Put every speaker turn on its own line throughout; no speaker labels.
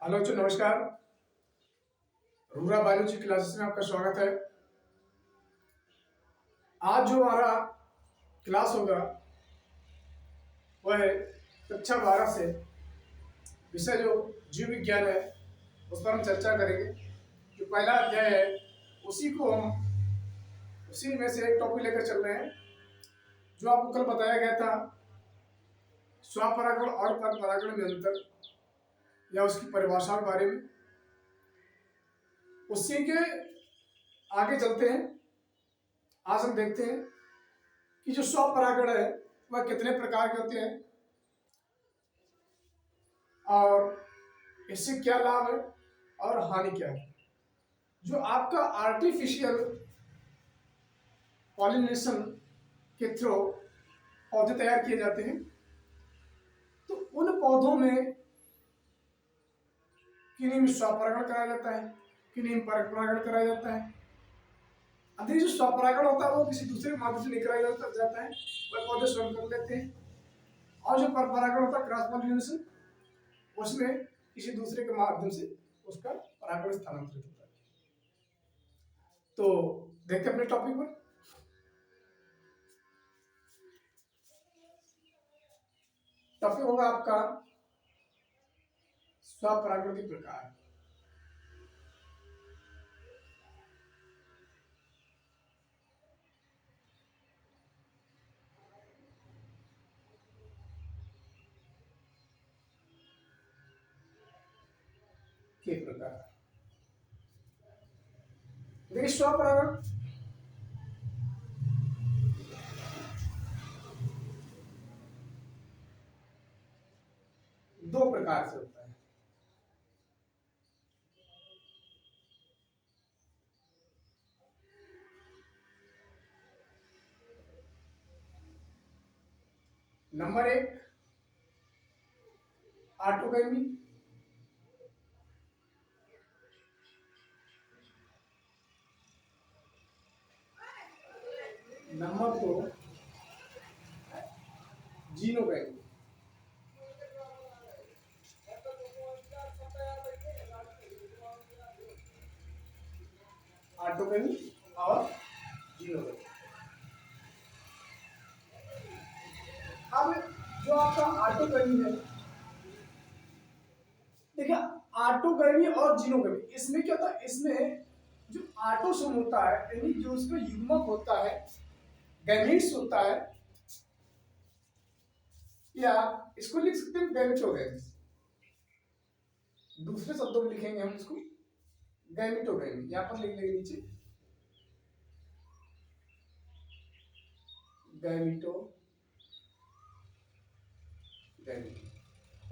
Hello जी, नमस्कार। Rura biology classes में आपका स्वागत है। आज जो हमारा क्लास होगा वह है कक्षा 12 से विषय जो जीव विज्ञान है उस पर हम चर्चा करेंगे। जो पहला अध्याय है उसी में से एक टॉपिक लेकर चल रहे हैं जो आपको कल बताया गया था, स्वपरागण और परपरागण में अंतर या उसकी परिभाषा के बारे में। उसी के आगे चलते हैं। आज हम देखते हैं कि जो स्वपरागण है वह कितने प्रकार के होते हैं और इससे क्या लाभ है और हानि क्या है। जो आपका आर्टिफिशियल पॉलिनेशन के थ्रू पौधे तैयार किए जाते हैं, तो उन पौधों में किन्हीं में स्वपरागण कराया जाता है, किन्हीं में परपरागण कराया जाता है। अधिक जो स्वपरागण होता है वो किसी दूसरे के माध्यम से नहीं कराया जाता है, वह पौधे स्वयं कर लेते हैं। और जो परपरागण होता है, क्रॉस पॉलिनेशन, उसमें किसी दूसरे के माध्यम से उसका परागण स्थानांतरित होता है। तो देखते हैं अपने टॉपिक पर। टॉपिक होगा आपका स्वपरागण के प्रकार। देखिए, स्वपरागण दो प्रकार से होता है। नंबर एक, ऑटोगैमी। नंबर दो, जीनोगैमी। ऑटोगैमी और जीनोगैमी। अब जो आपका ऑटोगैमी है, देखिए, ऑटोगैमी और जीनोगैमी, इसमें क्या होता है, इसमें जो ऑटोसोम होता है यानी जो उसमें युग्मक होता है, गैमीट्स होता है, या इसको लिख सकते हैं गैमेटोगैमी। दूसरे शब्दों में लिखेंगे हम इसको गैमेटोगैमी। यहां पर लिख लेंगे नीचे गैमेटोगैमी।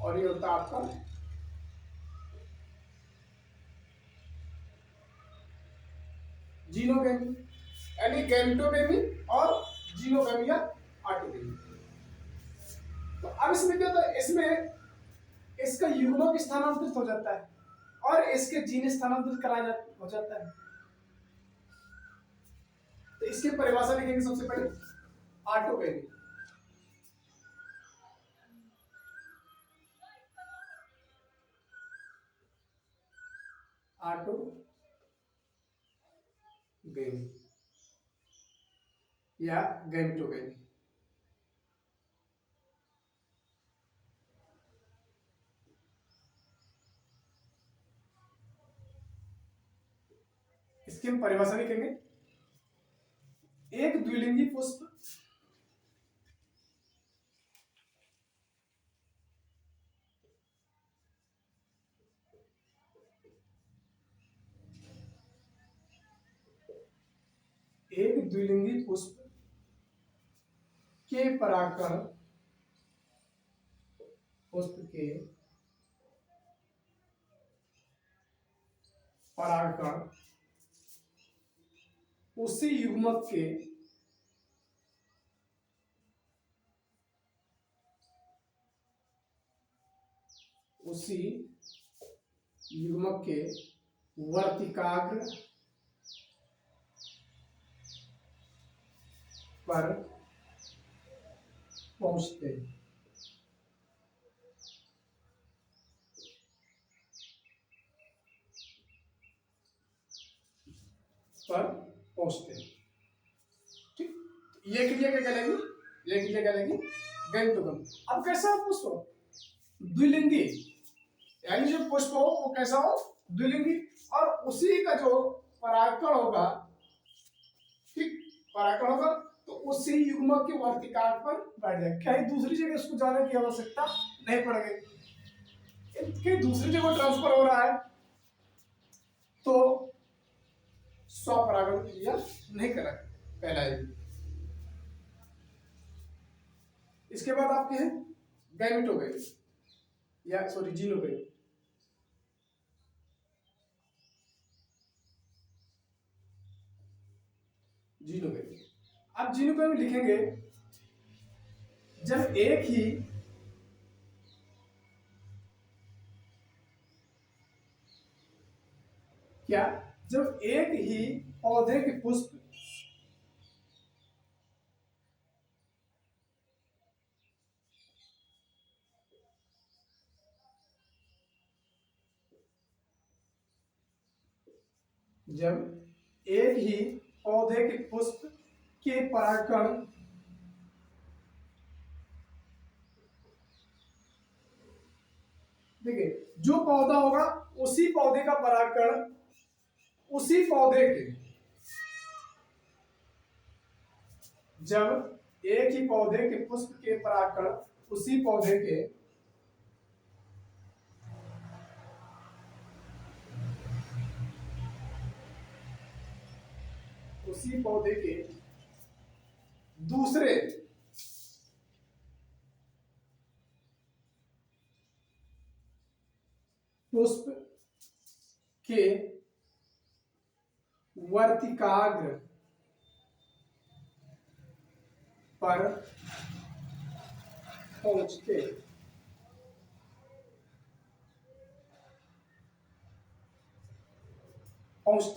और ये होता है आपका जीनोगैमी, यानी गैमेटोगैमी और जीनोगैमी या ऑटोगैमी। तो अब इसमें क्या होता है, इसमें इसका युग्मक स्थानांतरित हो जाता है और इसके जीन स्थानांतरित हो जाता है। तो इसकी परिभाषा लिखेंगे सबसे पहले, ऑटोगैमी। ऑटोगैमी या गैमेटोगैमी। इसकी हम परिभाषा लिखेंगे, एक द्विलिंगी पुष्प एक द्विलिंगी पुष्प के परागकण पुष्प के परागकण उसी युग्मक के वर्तिकाग्र पर पहुंचते हैं। पर पहुंचते हैं। ठीक, ये क्रिया क्या कहलाएगी? ये क्रिया कहलाएगी गैंतुकम। अब कैसा हो पुष्प? द्विलिंगी, यानी जो पुष्प हो वो कैसा हो? द्विलिंगी, और उसी का जो परागकण होगा, ठीक, परागकण होगा तो उसी युग्मक के वर्तिकाग्र पर बैठ जाएगा। कहीं दूसरी जगह उसको जाने की आवश्यकता नहीं पड़ेगी, कहीं दूसरी जगह ट्रांसफर हो रहा है तो स्वपरागण क्रिया नहीं कहलाएगी। इसके बाद आपके हैं गैमेटोगैमी, या सॉरी जीनोगैमी। जीनोगैमी, आप जीनोगैमी लिखेंगे जब एक ही क्या, जब एक ही पौधे के पुष्प जब एक ही पौधे के पुष्प के परागकण देखिए, जो पौधा होगा उसी पौधे का परागकण उसी पौधे के, जब एक ही पौधे के पुष्प के परागकण उसी पौधे के दूसरे पुष्प के वर्तिकाग्र पर पहुंचते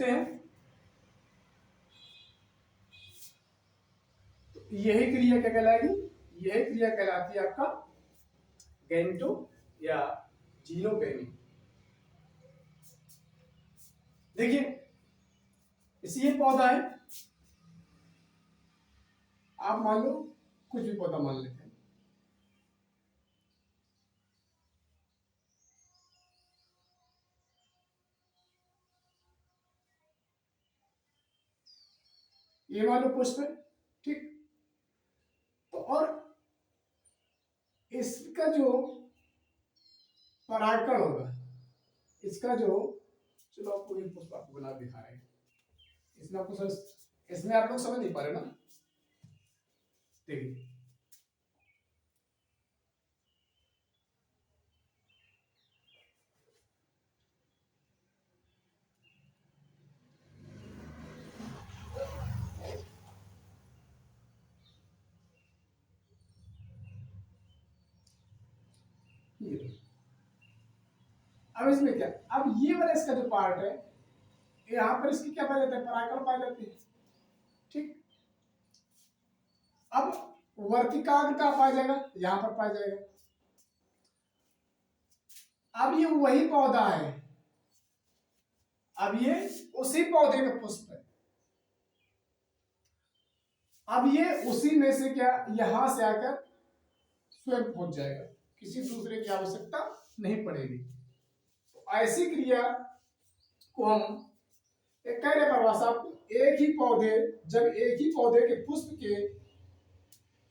हैं तो यही क्रिया क्या कहलाएगी? यही क्रिया कहलाती है आपका गैमेटो या जीनोगैमी। देखिए, इसी ये पौधा है, आप मान लो कुछ भी पौधा मान लेते हैं, ये मान लो पुष्प है, ठीक, तो और इसका जो परागकण होगा, इसका जो, चलो आपको ये पुष्प आपको बना दिखा रहे हैं, इसमें आपको इसमें आप लोग समझ नहीं पा रहे ना। देखिए, अब इसमें क्या, अब ये वाला इसका जो पार्ट है, यहाँ पर इसकी क्या पाया जाता है? परागकण पाए जाते हैं, ठीक। अब वर्तिकाग्र का पाया जाएगा, यहां पर पाया जाएगा। अब ये वही पौधा है, अब ये उसी पौधे का पुष्प है, अब ये उसी में से क्या यहां से आकर स्वयं पहुंच जाएगा, किसी दूसरे की आवश्यकता नहीं पड़ेगी। तो ऐसी क्रिया को हम कह रहे परिभाषा, एक ही पौधे, जब एक ही पौधे के पुष्प के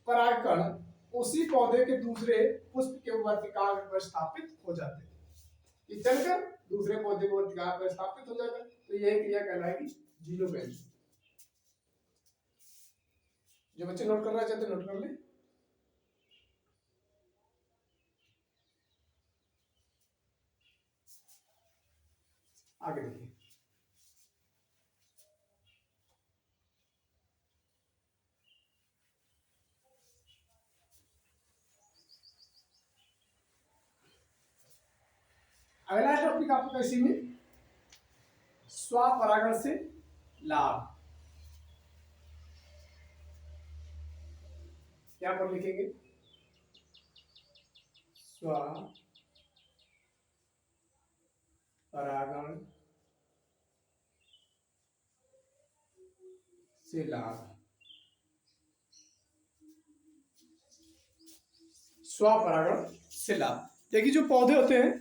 परागकण उसी पौधे के दूसरे पुष्प के वर्तिकाग्र पर स्थापित हो जाते हैं, ये चलकर दूसरे पौधे के वर्तिकाग्र पर स्थापित हो जाता है, तो यह क्रिया कहलाएगी जीनोगैमी। जो बच्चे नोट करना चाहते नोट कर ले। आगे देखिए, अगला टॉपिक आपका इसी में स्वपरागण से लाभ। यहां पर लिखेंगे स्वपरागण से लाभ। स्वपरागण से लाभ। देखिए जो पौधे होते हैं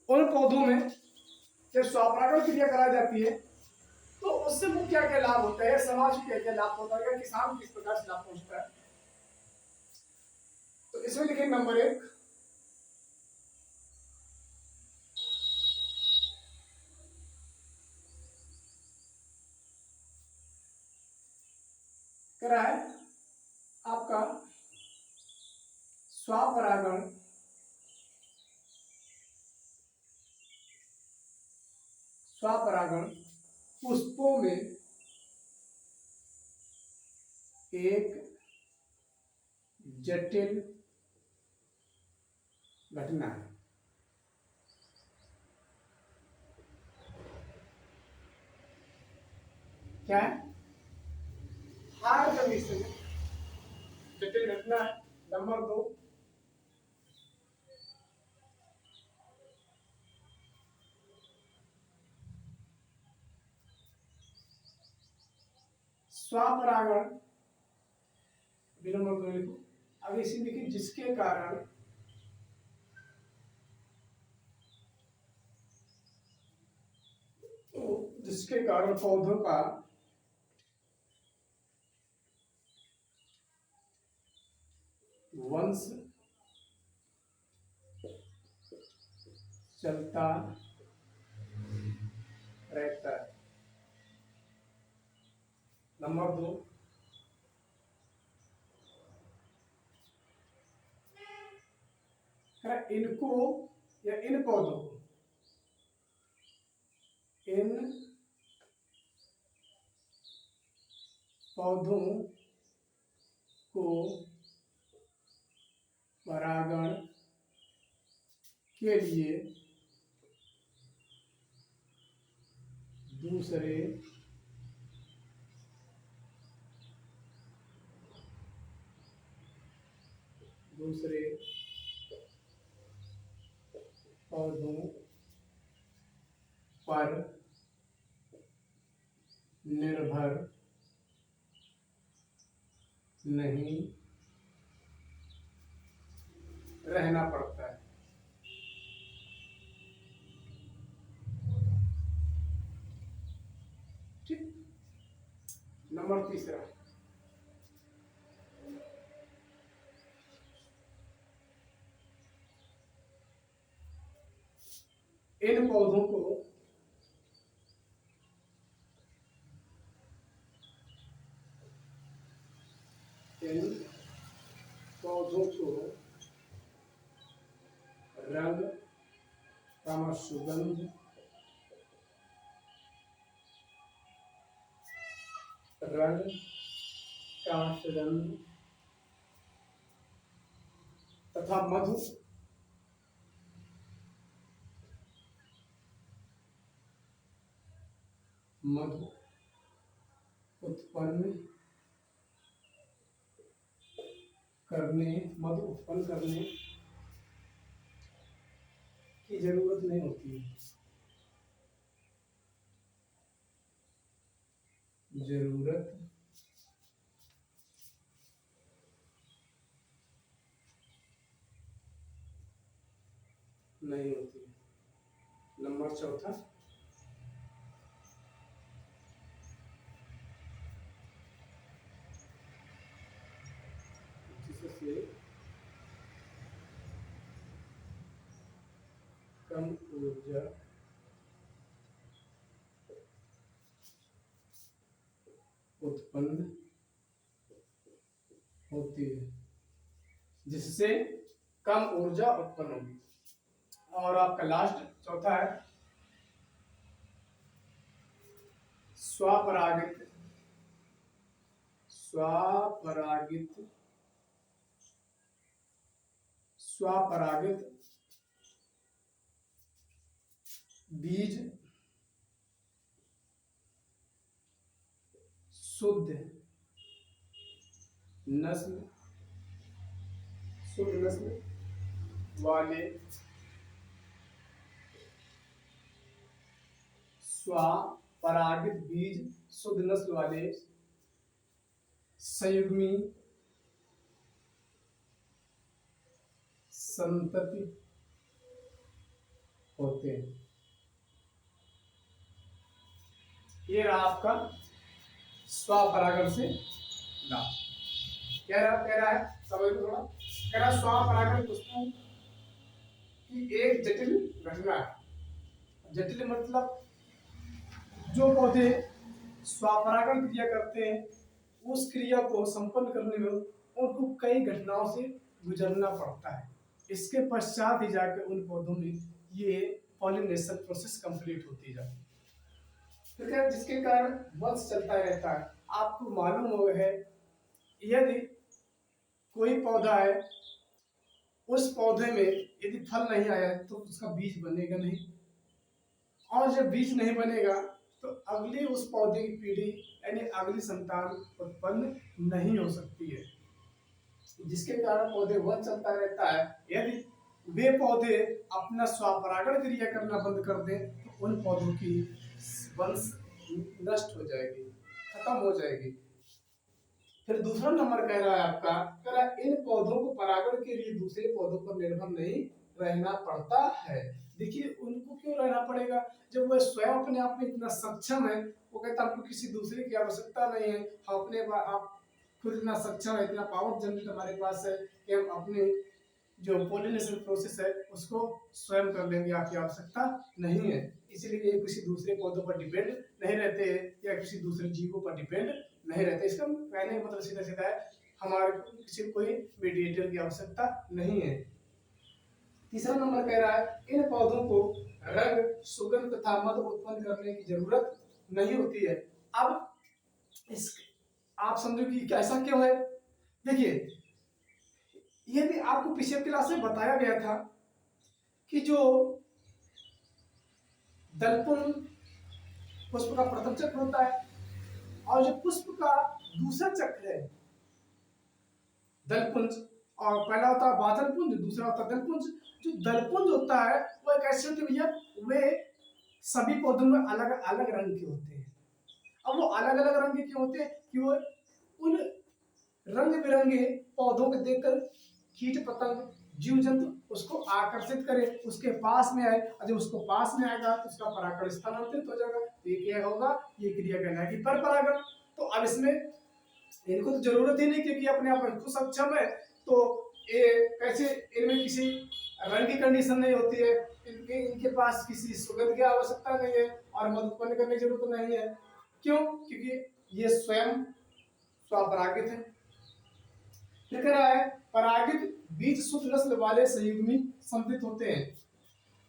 उन पौधों में जब स्वपरागण क्रिया कराई जाती है तो उससे वो क्या क्या लाभ होता है, समाज को क्या क्या लाभ होता है, किसान किस प्रकार से लाभ पहुंचता है। तो इसमें लिखेंगे नंबर 1, करा है आपका स्वपरागण स्वपरागण पुष्पों में एक जटिल घटना है। क्या है? हार कंडीशन जटिल घटना है। नंबर 2, स्वपरागण नंबर 2 लिखो। अब इसी लिखिए जिसके कारण पौधों का वंश चलता रहता है। नंबर 2, इनको या इन पौधों को परागण के लिए दूसरे पौधों पर निर्भर नहीं रहना पड़ता है। ठीक। नंबर 3, इन पौधों को रंग का सुगंध तथा मधु उत्पन्न करने की जरूरत नहीं होती है। जरूरत नहीं होती है। नंबर 4, जिससे कम ऊर्जा उत्पन्न होती है, जिससे कम ऊर्जा उत्पन्न होगी। और आपका लास्ट 4 है स्वपरागित बीज शुद्ध नस्ल वाले परागित बीज शुद्ध नस्ल वाले संयुग्मी संतति होते हैं। ये रहा आपका स्वपरागण से लाभ। कह रहा है समझ लो थोड़ा, कह रहा स्वपरागण वस्तु की एक जटिल घटना है। जटिल मतलब जो पौधे स्वपरागण क्रिया करते हैं उस क्रिया को संपन्न करने में उनको कई घटनाओं से गुजरना पड़ता है। इसके पश्चात ही जाकर उन पौधों में ये पॉलिनेशन प्रोसेस कंप्लीट होती जाती है। ठीक है, जिसके कारण वंश चलता रहता है। आपको मालूम हो है यदि कोई पौधा है, उस पौधे में यदि फल नहीं आया तो उसका बीज बनेगा नहीं, और जब बीज नहीं बनेगा तो अगली उस पौधे की पीढ़ी यानी अगली संतान उत्पन्न नहीं हो सकती है, जिसके कारण पौधे वंश चलता रहता है। यदि वे पौधे अपना स्वपरागण क्रिया करना बंद कर दें तो उन पौधों की वंश नष्ट हो जाएगी, खत्म हो जाएगी। फिर दूसरा नंबर कह रहा है आपका, कह रहा है इन पौधों को परागण के लिए दूसरे पौधों पर निर्भर नहीं रहना पड़ता है। देखिए उनको क्यों रहना पड़ेगा, जब वह स्वयं अपने आप में इतना सक्षम है। वो कहता हमको किसी दूसरे की आवश्यकता नहीं है, हम अपने आप खुद इतना सक्षम है, इतना पावर जनरेट हमारे पास है कि हम अपने जो पोलिनेशन प्रोसेस है उसको स्वयं कर लेंगे, आपकी आवश्यकता नहीं है। इसीलिए ये किसी दूसरे पौधों पर डिपेंड नहीं रहते हैं या किसी दूसरे जीवों पर डिपेंड नहीं रहते। इसका कहने का मतलब सीधा सीधा है हमारे किसी कोई मीडिएटर की आवश्यकता नहीं है। तीसरा नंबर कह रहा है इन पौधों को रंग, सुगंध तथा मध उत्पन्न करने की जरूरत नहीं होती है। अब इस आप समझो कि ऐसा क्यों है। देखिए यदि आपको पिछले क्लास में बताया गया था कि जो दलपुंज पुष्प का प्रथम चक्र होता है और जो पुष्प का दूसरा चक्र है दलपुंज, और पहला होता है बादलपुंज, दूसरा होता है दलपुंज। जो दलपुंज होता है वो एक ऐसे होते भैया, वे सभी पौधों में अलग अलग रंग के होते हैं। अब वो अलग अलग रंग के क्यों होते हैं कि वो उन रंग बिरंगे पौधों को देखकर कीट पतंग जीव जंतु उसको आकर्षित करे, उसके पास में आए, और जब उसको पास में आएगा तो उसका परागण स्थानांतरित हो जाएगा। तो ये क्या होगा, ये क्रिया कहलाएगी पर परागण। तो अब इसमें इनको तो जरूरत ही नहीं क्योंकि अपने आप में खुद सक्षम है, तो ये कैसे इनमें किसी रंग की कंडीशन नहीं होती है, इनके पास किसी सुगंध की आवश्यकता नहीं है और मध उत्पन्न करने की जरूरत नहीं है। क्यों, क्योंकि ये स्वयं स्वपरागित है। लिख रहा है परागित बीज शुद्ध नस्ल वाले संयुग्मी संपित होते हैं।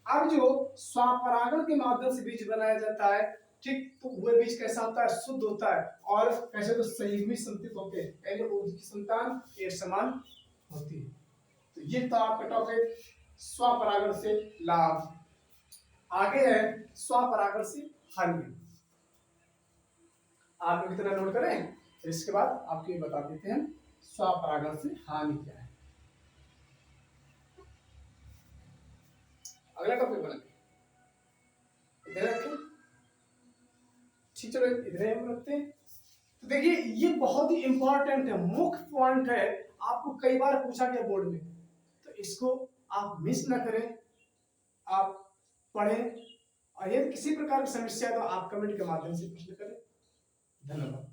अब जो स्वपरागण के माध्यम से बीज बनाया जाता है, ठीक, तो वह बीज कैसा होता है, शुद्ध होता है, और कैसे तो संयुग्मी संपित होते हैं, यानी उनकी संतान एक समान होती है। तो ये तो आपका टॉपिक स्वपरागण से लाभ। आगे है स्वपरागण से हानि। आप लोग इतना नोट करें, इसके बाद आपको बता देते हैं स्वपरागण से हानि क्या है। अगला टॉपिक बना इधर रखें, ठीक, चलो इधर हम रखते हैं। तो देखिए ये बहुत ही इंपॉर्टेंट है, मुख्य पॉइंट है, आपको कई बार पूछा गया बोर्ड में, तो इसको आप मिस ना करें, आप पढ़ें, और यदि किसी प्रकार की समस्या है तो आप कमेंट के माध्यम से प्रश्न करें। धन्यवाद।